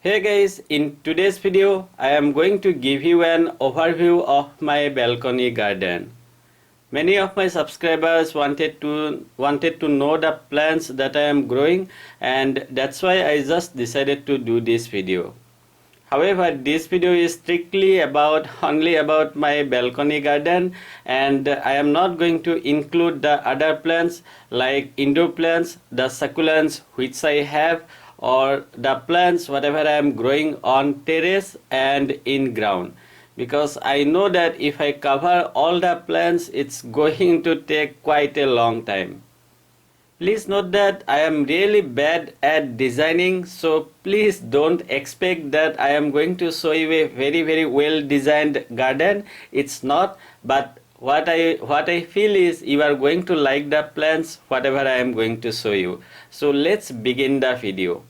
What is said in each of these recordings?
Hey guys, in today's video I am going to give you an overview of my balcony garden. Many of my subscribers wanted to know the plants that I am growing, and that's why I just decided to do this video. However, this video is strictly only about my balcony garden, and I am not going to include the other plants like indoor plants, the succulents which I have, or the plants whatever I am growing on terrace and in ground, because I know that if I cover all the plants it's going to take quite a long time. Please note that I am really bad at designing, so please don't expect that I am going to show you a very well designed garden. It's not, but what I feel is you are going to like the plants whatever I am going to show you. So let's begin the video.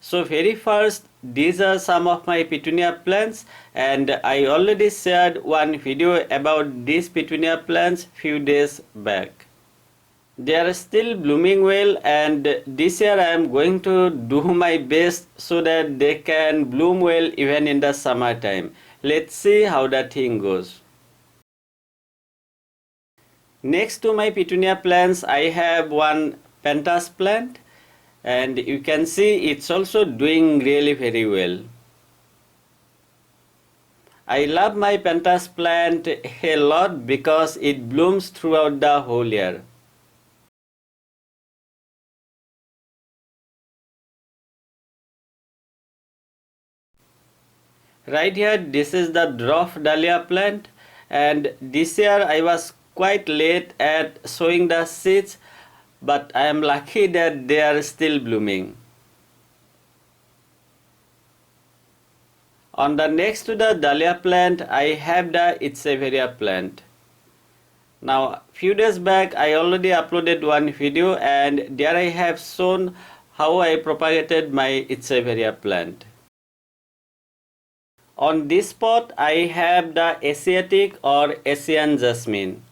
So very first, these are some of my petunia plants, and I already shared one video about these petunia plants few days back. They are still blooming well, and this year I am going to do my best so that they can bloom well even in the summertime. Let's see how the thing goes. Next to my petunia plants I have one Pentas plant, and you can see it's also doing really very well. I love my Pentas plant a lot because it blooms throughout the whole year. Right here, this is the Dwarf Dahlia plant, and this year I was quite late at sowing the seeds, but I am lucky that they are still blooming. On the next to the Dahlia plant, I have the Echeveria plant. Now, few days back I already uploaded one video, and there I have shown how I propagated my Echeveria plant. On this spot I have the Asiatic or Asian Jasmine.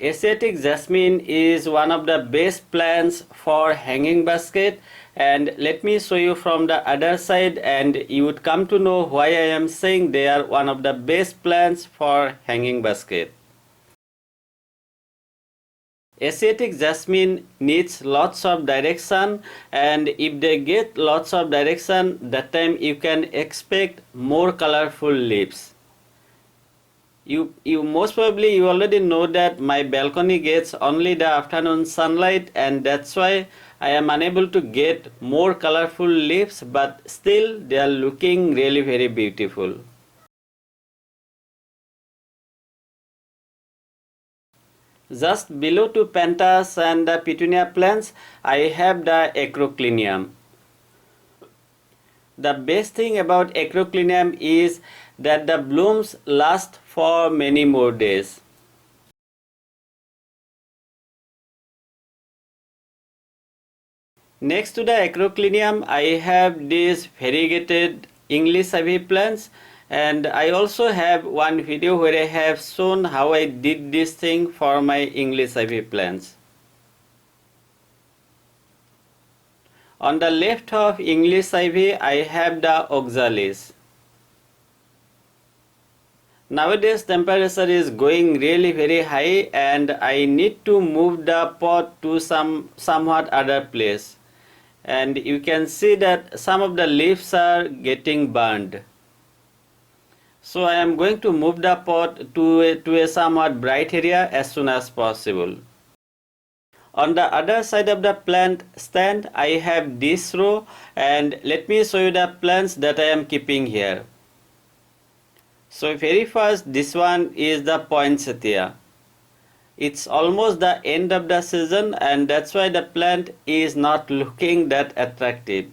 Asiatic Jasmine is one of the best plants for hanging basket, and let me show you from the other side and you would come to know why I am saying they are one of the best plants for hanging basket. Asiatic Jasmine needs lots of direction, and if they get lots of direction, that time you can expect more colorful leaves. You most probably you already know that my balcony gets only the afternoon sunlight, and that's why I am unable to get more colorful leaves, but still they are looking really very beautiful. Just below to Pentas and the petunia plants, I have the Acroclinium. The best thing about Acroclinium is that the blooms last for many more days. Next to the Acroclinium, I have these variegated English ivy plants, and I also have one video where I have shown how I did this thing for my English ivy plants. On the left of English ivy, I have the Oxalis. Nowadays temperature is going really very high, and I need to move the pot to somewhat other place. And you can see that some of the leaves are getting burned. So I am going to move the pot to a somewhat bright area as soon as possible. On the other side of the plant stand, I have this row, and let me show you the plants that I am keeping here. So very first, this one is the Poinsettia. It's almost the end of the season, and that's why the plant is not looking that attractive.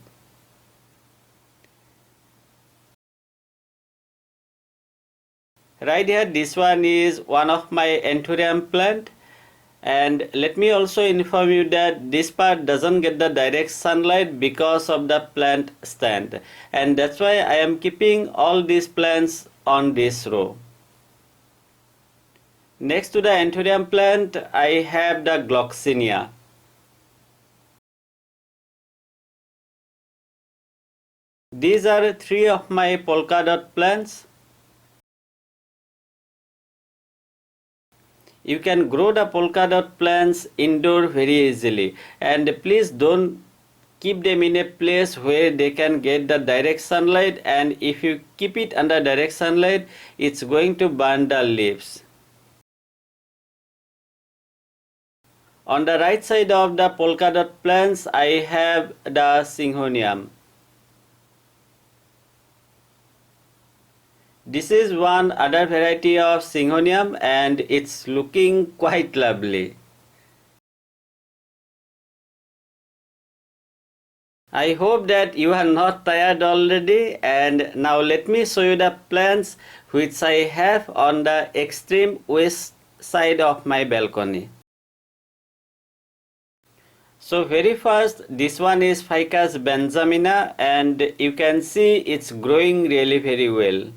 Right here, this one is one of my Anthurium plant, and let me also inform you that this part doesn't get the direct sunlight because of the plant stand, and that's why I am keeping all these plants on this row. Next to the Anthurium plant, I have the Gloxinia. These are 3 of my polka dot plants. You can grow the polka dot plants indoor very easily, and please don't keep them in a place where they can get the direct sunlight, and if you keep it under direct sunlight, it's going to burn the leaves. On the right side of the polka dot plants, I have the Syngonium. This is one other variety of Syngonium and it's looking quite lovely. I hope that you are not tired already, and now let me show you the plants which I have on the extreme west side of my balcony. So very first, this one is Ficus Benjamina and you can see it's growing really very well.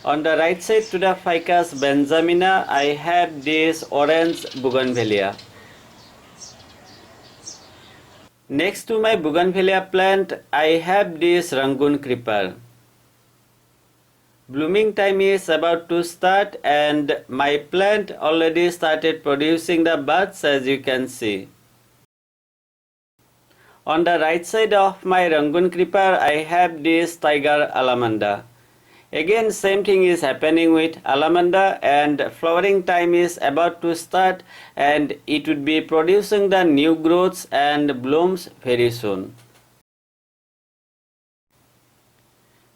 On the right side to the Ficus Benjamina, I have this orange Bougainvillea. Next to my Bougainvillea plant, I have this Rangoon Creeper. Blooming time is about to start and my plant already started producing the buds, as you can see. On the right side of my Rangoon Creeper, I have this tiger Allamnda. Again, same thing is happening with Allamnda, and flowering time is about to start and it would be producing the new growths and blooms very soon.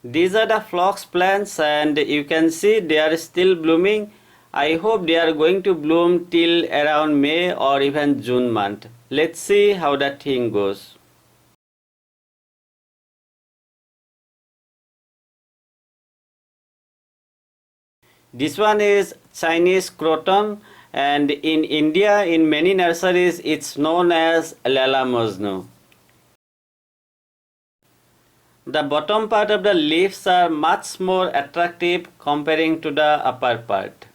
These are the Phlox plants and you can see they are still blooming. I hope they are going to bloom till around May or even June month. Let's see how that thing goes. This one is Chinese Croton, and in India in many nurseries it's known as Lala Mojnu. The bottom part of the leaves are much more attractive comparing to the upper part.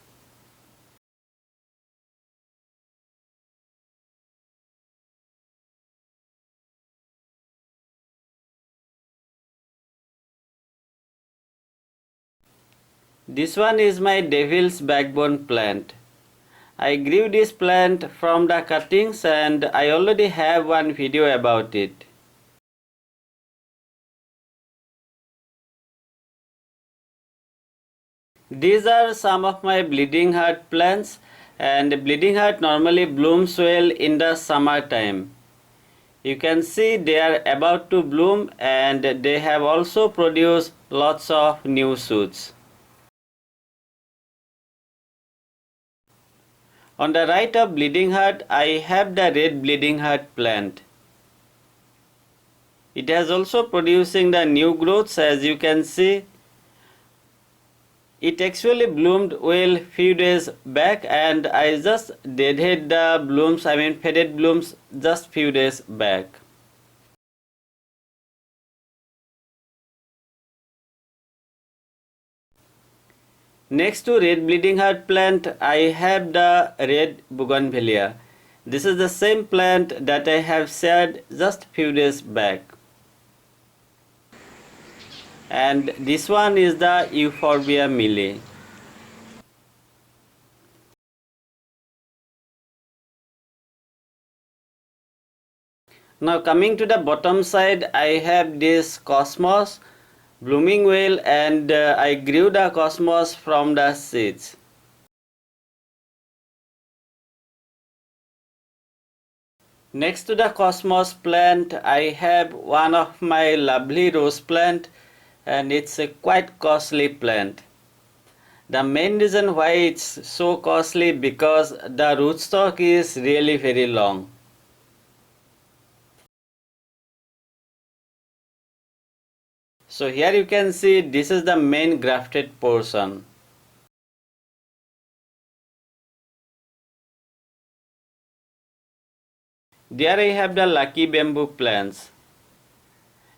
This one is my devil's backbone plant. I grew this plant from the cuttings and I already have one video about it. These are some of my bleeding heart plants, and bleeding heart normally blooms well in the summer time. You can see they are about to bloom and they have also produced lots of new shoots. On the right of bleeding heart, I have the red bleeding heart plant. It has also producing the new growths, as you can see. It actually bloomed well few days back and I just deadhead the blooms, faded blooms just few days back. Next to red bleeding heart plant, I have the red Bougainvillea. This is the same plant that I have shared just few days back. And this one is the Euphorbia Milli. Now coming to the bottom side, I have this Cosmos blooming well, and I grew the Cosmos from the seeds. Next to the Cosmos plant, I have one of my lovely rose plant, and it's a quite costly plant. The main reason why it's so costly because the rootstock is really very long. So here you can see this is the main grafted portion. There I have the lucky bamboo plants.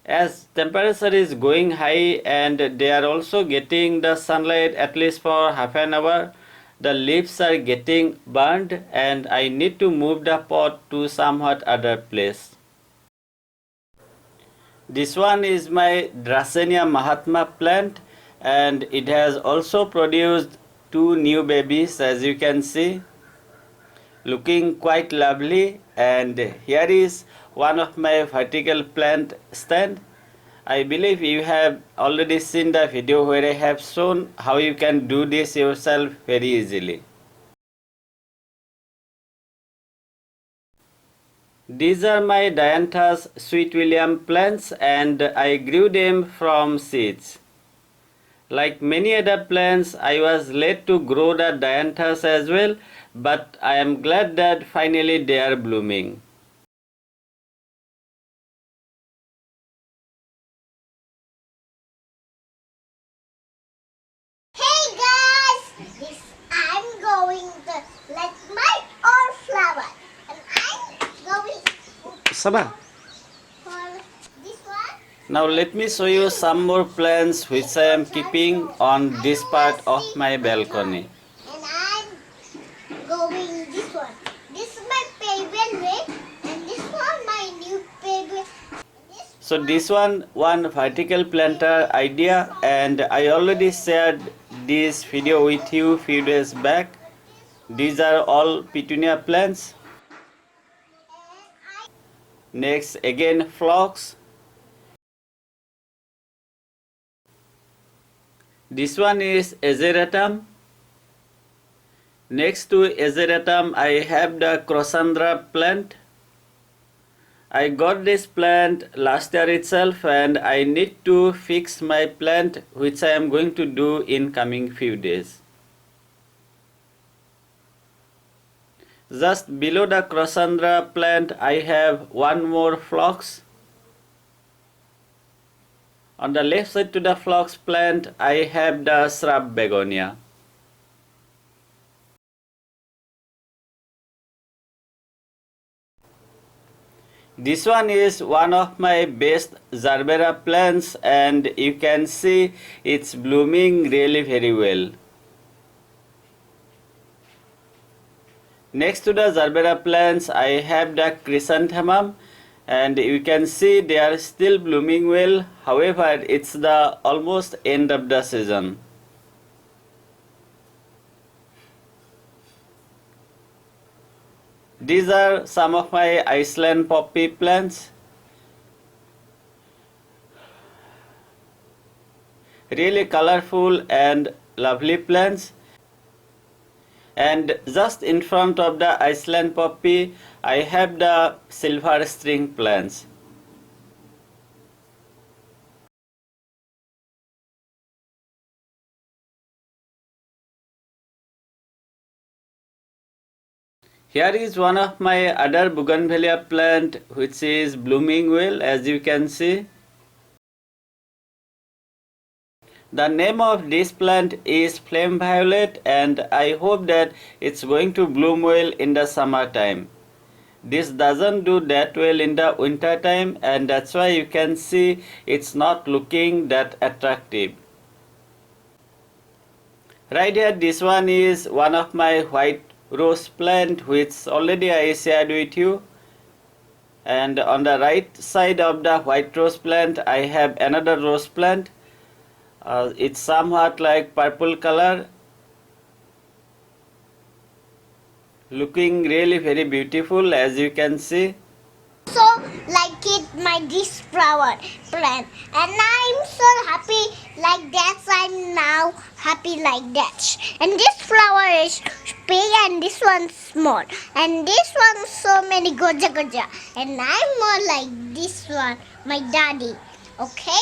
As temperature is going high and they are also getting the sunlight at least for half an hour, the leaves are getting burned and I need to move the pot to somewhat other place. This one is my Dracaena Mahatma plant and it has also produced 2 new babies, as you can see, looking quite lovely. And here is one of my vertical plant stand. I believe you have already seen the video where I have shown how you can do this yourself very easily. These are my Dianthus Sweet William plants and I grew them from seeds. Like many other plants, I was late to grow the Dianthus as well, but I am glad that finally they are blooming. Hey guys, I'm going to let my own flower, and I'm going Sabah. for this one. Now let me show you some more plants which I am keeping on this part of my balcony. And I'm going this one. This is my favorite way, and this one my new favorite. So this one vertical planter idea, and I already shared this video with you few days back. These are all Petunia plants. Next again Phlox. This one is Ageratum. Next to Ageratum I have the Crossandra plant. I got this plant last year itself and I need to fix my plant, which I am going to do in coming few days. Just below the Crossandra plant I have one more Phlox. On the left side to the Phlox plant I have the Shrub Begonia. This one is one of my best Gerbera plants and you can see it's blooming really very well. Next to the Gerbera plants I have the chrysanthemum and you can see they are still blooming well. However, it's the almost end of the season. These are some of my Iceland Poppy plants. Really colorful and lovely plants. And just in front of the Iceland Poppy, I have the silver string plants. Here is one of my other Bougainvillea plant which is blooming well, as you can see. The name of this plant is Flame Violet and I hope that it's going to bloom well in the summertime. This doesn't do that well in the winter time and that's why you can see it's not looking that attractive. Right here, this one is one of my white rose plant which already I shared with you, and on the right side of the white rose plant I have another rose plant. It's somewhat like purple color, looking really very beautiful, as you can see. So like it my this flower plant, and I'm so happy like that. I'm now happy like that. And this flower is big and this one's small, and this one so many goja goja, and I'm more like this one, my daddy. Okay.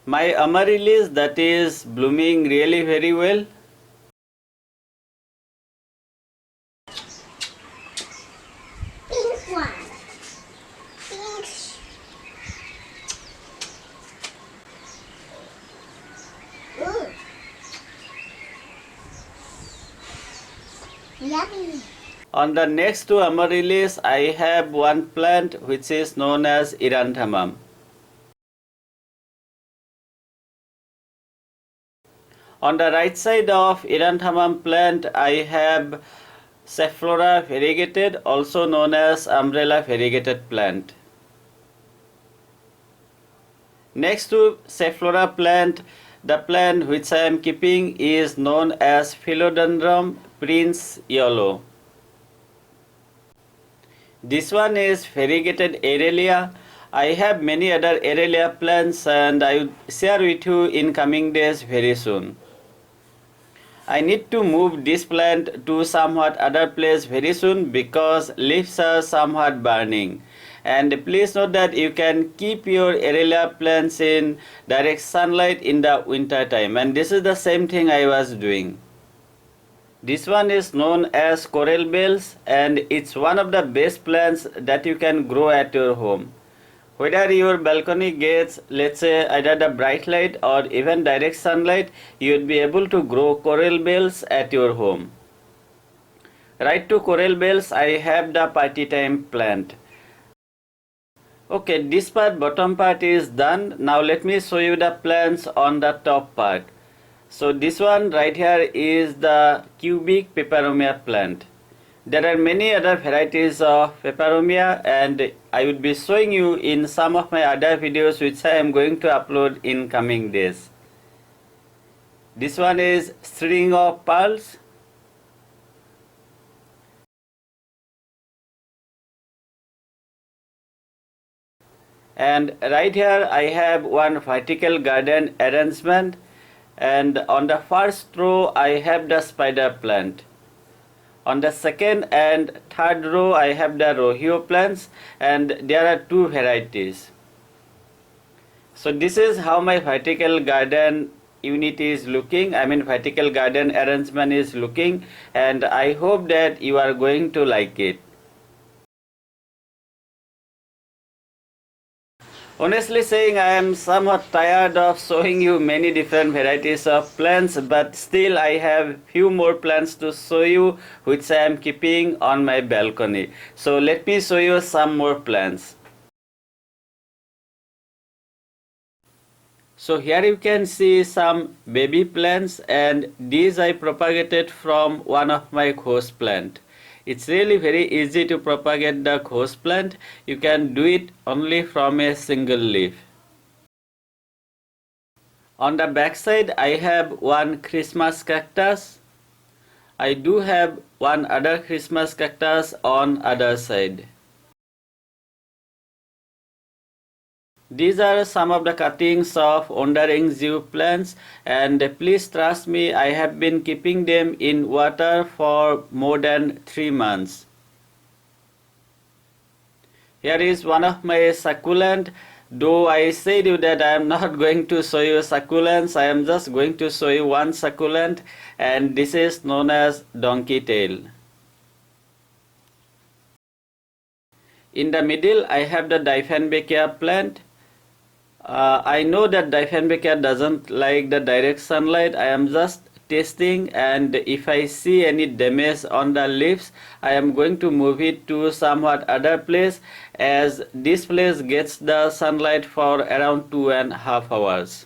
My Amaryllis that is blooming really very well. Pink one. Pink. Ooh. Yummy. On the next to Amaryllis I have one plant which is known as Eranthemum. On the right side of Eranthemum plant, I have Safflora variegated, also known as Umbrella variegated plant. Next to Safflora plant, the plant which I am keeping is known as Philodendron Prince Yellow. This one is variegated Arelia. I have many other Arelia plants and I will share with you in coming days very soon. I need to move this plant to somewhat other place very soon because leaves are somewhat burning. And please note that you can keep your Arelia plants in direct sunlight in the winter time, and this is the same thing I was doing. This one is known as coral bells and it's one of the best plants that you can grow at your home. Whether your balcony gets, let's say, either the bright light or even direct sunlight, you would be able to grow coral bells at your home. Right to coral bells, I have the party time plant. Okay, this part, bottom part is done. Now let me show you the plants on the top part. So this one right here is the cubic peperomia plant. There are many other varieties of peperomia and I would be showing you in some of my other videos which I am going to upload in coming days. This one is string of pearls. And right here I have one vertical garden arrangement, and on the first row I have the spider plant. On the second and third row I have the rohio plants and there are two varieties. So this is how my vertical garden unit is looking, vertical garden arrangement is looking, and I hope that you are going to like it. Honestly saying, I am somewhat tired of showing you many different varieties of plants, but still I have few more plants to show you which I am keeping on my balcony. So let me show you some more plants. So here you can see some baby plants and these I propagated from one of my host plant. It's really very easy to propagate the host plant. You can do it only from a single leaf. On the back side I have one Christmas cactus. I do have one other Christmas cactus on other side. These are some of the cuttings of wandering Jew plants, and please trust me, I have been keeping them in water for more than 3 months. Here is one of my succulent. Though I said you that I am not going to show you succulents, I am just going to show you one succulent, and this is known as Donky Tail. In the middle I have the Dianthus plant. I know that Dianthus doesn't like the direct sunlight. I am just testing, and if I see any damage on the leaves, I am going to move it to somewhat other place, as this place gets the sunlight for around 2.5 hours.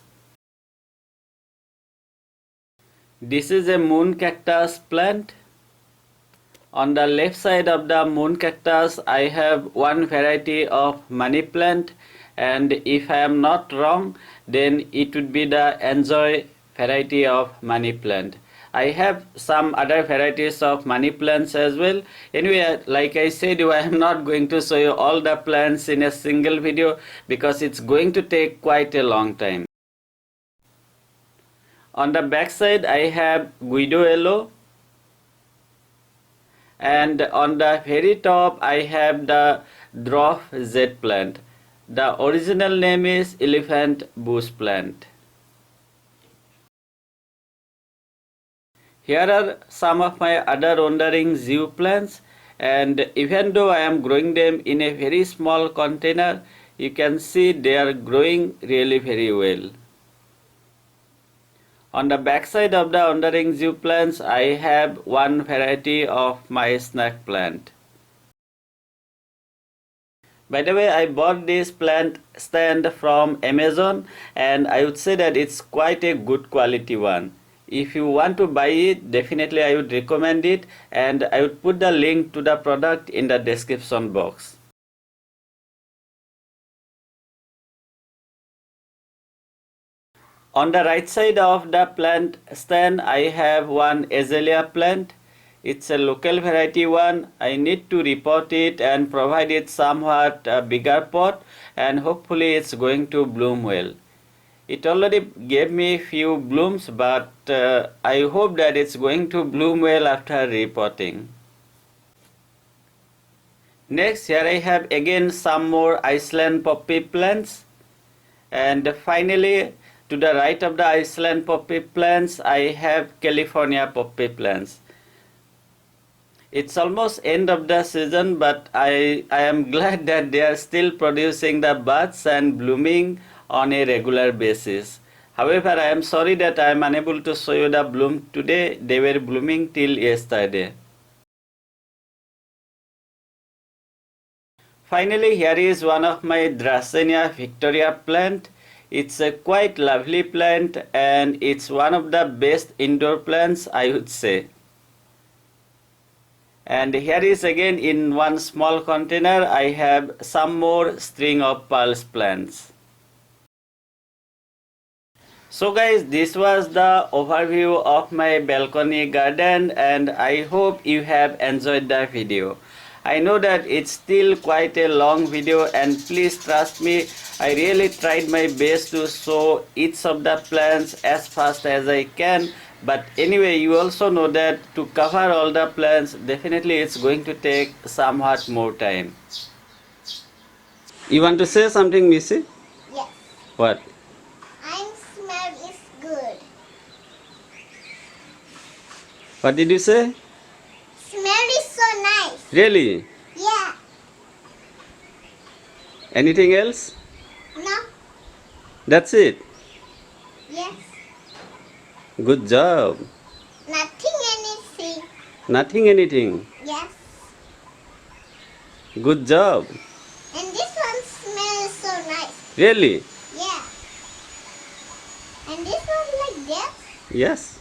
This is a moon cactus plant. On the left side of the moon cactus I have one variety of money plant, and if I am not wrong, then it would be the enjoy variety of money plant. I have some other varieties of money plants as well. Anyway, like I said, I am not going to show you all the plants in a single video because it's going to take quite a long time. On the back side I have Guido Aloe, and on the very top I have the Dwarf Jade plant. The original name is elephant bush plant. Here are some of my other wandering Jew plants, and even though I am growing them in a very small container, you can see they are growing really very well. On the back side of the wandering Jew plants I have one variety of my snack plant. By the way, I bought this plant stand from Amazon, and I would say that it's quite a good quality one. If you want to buy it, definitely I would recommend it, and I would put the link to the product in the description box. On the right side of the plant stand, I have one azalea plant. It's a local variety one. I need to repot it and provide it somewhat bigger pot, and hopefully it's going to bloom well. It already gave me few blooms, but I hope that it's going to bloom well after repotting. Next, here I have again some more Iceland Poppy plants. And finally, to the right of the Iceland Poppy plants, I have California Poppy plants. It's almost end of the season, but I am glad that they are still producing the buds and blooming on a regular basis. However, I am sorry that I am unable to show you the bloom today. They were blooming till yesterday. Finally, here is one of my Dracaena Victoria plant. It's a quite lovely plant, and it's one of the best indoor plants, I would say. And here is again in one small container, I have some more string of pearls plants. So guys, this was the overview of my balcony garden, and I hope you have enjoyed the video. I know that it's still quite a long video, and please trust me, I really tried my best to show each of the plants as fast as I can. But anyway, you also know that to cover all the plants, definitely it's going to take somewhat more time. You want to say something, Missy? Yes. What? I'm smell is good. What did you say? Smell is so nice. Really? Yeah. Anything else? No. That's it. Yes. Good job. Nothing anything. Nothing anything. Yes. Good job. And this one smells so nice. Really? Yeah. And this one like that. Yes.